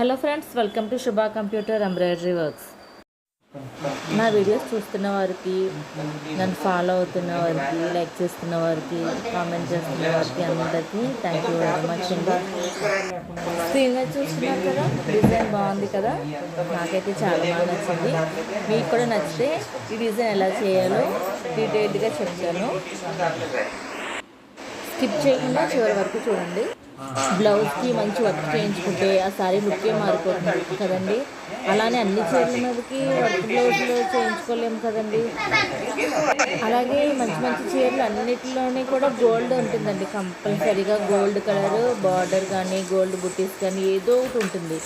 Hello friends, welcome to Shubha computer embroidery works. నా videos చూస్తున్న వారికి, నన్ను ఫాలో అవుతున్న వారికి, లైక్ చేస్తున్న వారికి, కామెంట్ చేస్తున్న వారికి అందరికీ థ్యాంక్ యూ వెరీ మచ్ అండి. స్క్రీన్ మీద చూస్తున్నారు కదా, డిజైన్ బాగుంది కదా, నాకైతే చాలా బాగా నచ్చింది. మీకు కూడా నచ్చితే ఈ డిజైన్ ఎలా చేయాలో డీటెయిల్డ్గా చెప్తాను. స్కిప్ చేయకుండా చివరి వరకు చూడండి. బ్లౌజ్కి మంచి వర్క్ చేయించుకుంటే ఆ సారీ లుక్కే మారిపోతుంది కదండి. అలానే అన్ని చీరల మీదకి వర్క్ బ్లౌజ్లో చేయించుకోలేము కదండి. అలాగే మంచి మంచి చీరలు అన్నిటిలోనే కూడా గోల్డ్ ఉంటుందండి. కంపల్సరీగా గోల్డ్ కలర్ బార్డర్ కానీ గోల్డ్ బుటీస్ కానీ ఏదో ఒకటి ఉంటుంది.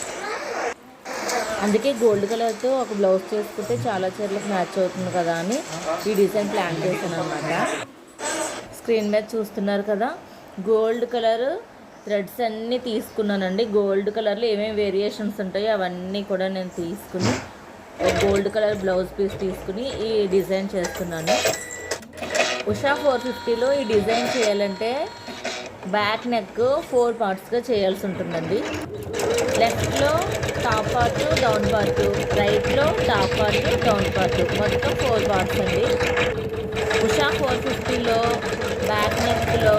అందుకే గోల్డ్ కలర్తో ఒక బ్లౌజ్ చేసుకుంటే చాలా చీరలకు మ్యాచ్ అవుతుంది కదా అని ఈ డిజైన్ ప్లాన్ చేశాను అనమాట. స్క్రీన్ మీద చూస్తున్నారు కదా, గోల్డ్ కలర్ థ్రెడ్స్ అన్నీ తీసుకున్నానండి. గోల్డ్ కలర్లో ఏమేమి వేరియేషన్స్ ఉంటాయో అవన్నీ కూడా నేను తీసుకుని గోల్డ్ కలర్ బ్లౌజ్ పీస్ తీసుకుని ఈ డిజైన్ చేస్తున్నాను. ఉషా 450లో ఈ డిజైన్ చేయాలంటే బ్యాక్ నెక్ 4 పార్ట్స్గా చేయాల్సి ఉంటుందండి. లెఫ్ట్లో టాప్ పార్ట్, డౌన్ పార్ట్, రైట్లో టాప్ పార్ట్, డౌన్ పార్ట్, మొత్తం 4 పార్ట్స్ అండి. ఉషా 450లో బ్యాక్ నెక్లో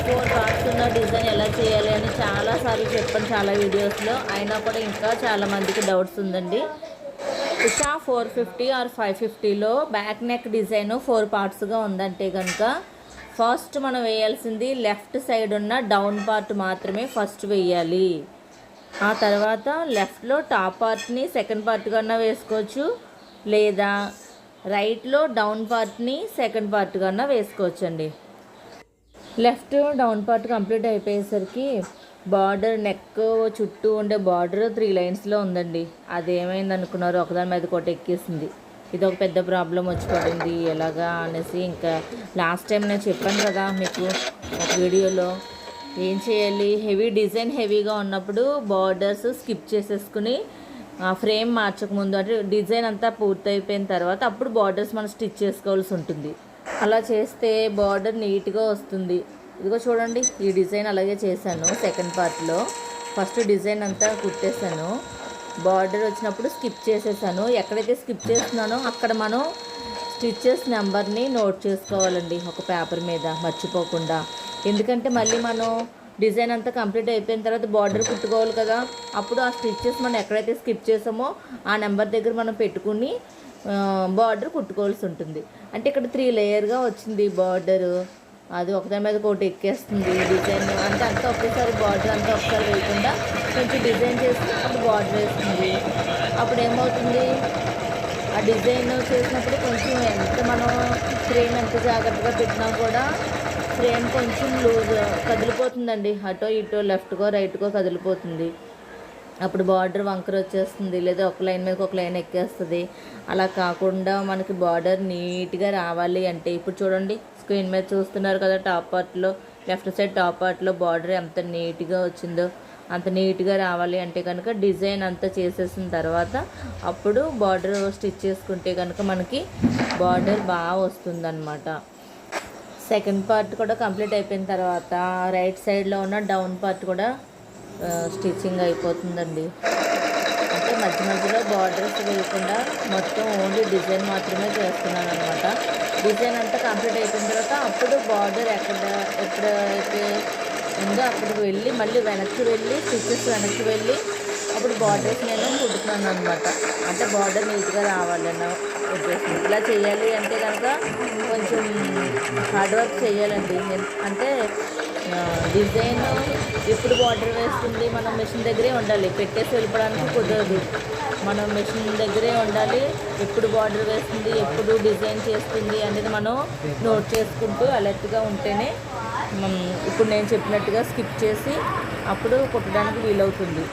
4 పార్ట్స్ ఉన్న డిజైన్ ఎలా చేయాలి అని చాలాసార్లు చెప్పాను చాలా వీడియోస్లో. అయినా కూడా ఇంకా చాలామందికి డౌట్స్ ఉందండి. ఉషా 450 ఆర్ 550లో బ్యాక్ నెక్ డిజైన్ 4 పార్ట్స్గా ఉందంటే కనుక ఫస్ట్ మనం వేయాల్సింది లెఫ్ట్ సైడ్ ఉన్న డౌన్ పార్ట్ మాత్రమే ఫస్ట్ వేయాలి. ఆ తర్వాత లెఫ్ట్లో టాప్ పార్ట్ని సెకండ్ పార్ట్ కన్నా వేసుకోవచ్చు, లేదా రైట్లో డౌన్ పార్ట్ని సెకండ్ పార్ట్ కన్నా వేసుకోవచ్చండి. లెఫ్ట్ డౌన్ పార్ట్ కంప్లీట్ అయిపోయేసరికి బార్డర్ నెక్ చుట్టూ ఉండే బార్డర్ 3 లైన్స్లో ఉందండి. అదేమైంది అనుకున్నారు, ఒకదాని మీద ఒకటి ఎక్కేసింది. ఇది ఒక పెద్ద ప్రాబ్లం వచ్చి పడింది. ఎలాగా అనేసి ఇంకా లాస్ట్ టైం నేను చెప్పాను కదా మీకు ఒక వీడియోలో, ఏం చేయాలి, హెవీ డిజైన్ హెవీగా ఉన్నప్పుడు బార్డర్స్ స్కిప్ చేసేసుకుని ఫ్రేమ్ మార్చకముందు అంటే డిజైన్ అంతా పూర్తయిపోయిన తర్వాత అప్పుడు బార్డర్స్ మనం స్టిచ్ చేసుకోవాల్సి ఉంటుంది. అలా చేస్తే బార్డర్ నీట్గా వస్తుంది. ఇదిగో చూడండి, ఈ డిజైన్ అలాగే చేశాను. సెకండ్ పార్ట్లో ఫస్ట్ డిజైన్ అంతా కుట్టేశాను. బార్డర్ వచ్చినప్పుడు స్కిప్ చేసేసాను. ఎక్కడైతే స్కిప్ చేస్తున్నానో అక్కడ మనం స్టిచెస్ నెంబర్ని నోట్ చేసుకోవాలండి ఒక పేపర్ మీద మర్చిపోకుండా. ఎందుకంటే మళ్ళీ మనం డిజైన్ అంతా కంప్లీట్ అయిపోయిన తర్వాత బార్డర్ కుట్టుకోవాలి కదా, అప్పుడు ఆ స్టిచెస్ మనం ఎక్కడైతే స్కిప్ చేసామో ఆ నెంబర్ దగ్గర మనం పెట్టుకుని బార్డర్ కుట్టుకోవాల్సి ఉంటుంది. అంటే ఇక్కడ 3 లేయర్గా వచ్చింది బార్డరు. అది ఒకదాని మీద ఒకటి ఎక్కేస్తుంది డిజైన్. అంటే అంతా ఒకేసారి బార్డర్ అంతా ఒకసారి వేయకుండా కొంచెం డిజైన్ చేసి అప్పుడు బార్డర్ వేస్తుంది. అప్పుడు ఏమవుతుంది, ఆ డిజైన్ చేసినప్పుడు కొంచెం ఎంత మనం ఫ్రేమ్ ఎంత జాగ్రత్తగా పెట్టినా కూడా ఫ్రేమ్ కొంచెం లూజ్ కదిలిపోతుందండి. అటో ఇటో లెఫ్ట్కో రైట్కో కదిలిపోతుంది. అప్పుడు బార్డర్ వంకర వచ్చేస్తుంది, లేదా ఒక లైన్ మీద ఒక లైన్ ఎక్కేస్తుంది. అలా కాకుండా మనకి బార్డర్ నీట్గా రావాలి అంటే ఇప్పుడు చూడండి, స్క్రీన్ మీద చూస్తున్నారు కదా, టాప్ పార్ట్లో లెఫ్ట్ సైడ్ టాప్ పార్ట్లో బార్డర్ ఎంత నీట్గా వచ్చిందో. అంత నీట్గా రావాలి అంటే కనుక డిజైన్ అంతా చేసేసిన తర్వాత అప్పుడు బార్డర్ స్టిచ్ చేసుకుంటే కనుక మనకి బార్డర్ బాగా వస్తుందన్నమాట. సెకండ్ పార్ట్ కూడా కంప్లీట్ అయిపోయిన తర్వాత రైట్ సైడ్లో ఉన్న డౌన్ పార్ట్ కూడా స్టిచ్చింగ్ అయిపోతుందండి. అంటే మధ్య మధ్యలో బార్డర్స్ వేయకుండా మొత్తం ఓన్లీ డిజైన్ మాత్రమే చేస్తున్నాను అనమాట. డిజైన్ అంతా కంప్లీట్ అయిపోయిన తర్వాత అప్పుడు బార్డర్ ఎక్కడైతే ఉందో అక్కడికి వెళ్ళి మళ్ళీ వెనక్కి వెళ్ళి స్టిచెస్ వెనక్కి వెళ్ళి అప్పుడు బార్డర్స్ నేను కుట్టుకున్నాను అనమాట. అంటే బార్డర్ నీట్గా రావాలన్న ఉద్దేశం. ఇలా చేయాలి అంటే కనుక కొంచెం హార్డ్ వర్క్ చేయాలండి. అంటే డిజైన్ ఎప్పుడు బార్డర్ వేస్తుంది మనం మెషిన్ దగ్గరే ఉండాలి, పెట్టేసి వెళ్ళిపోవడానికి కుదరదు. మనం మెషిన్ దగ్గరే ఉండాలి. ఎప్పుడు బార్డర్ వేస్తుంది, ఎప్పుడు డిజైన్ చేస్తుంది అనేది మనం నోట్ చేసుకుంటూ అలర్ట్గా ఉంటేనే ఇప్పుడు నేను చెప్పినట్టుగా స్కిప్ చేసి అప్పుడు కుట్టడానికి వీలవుతుంది.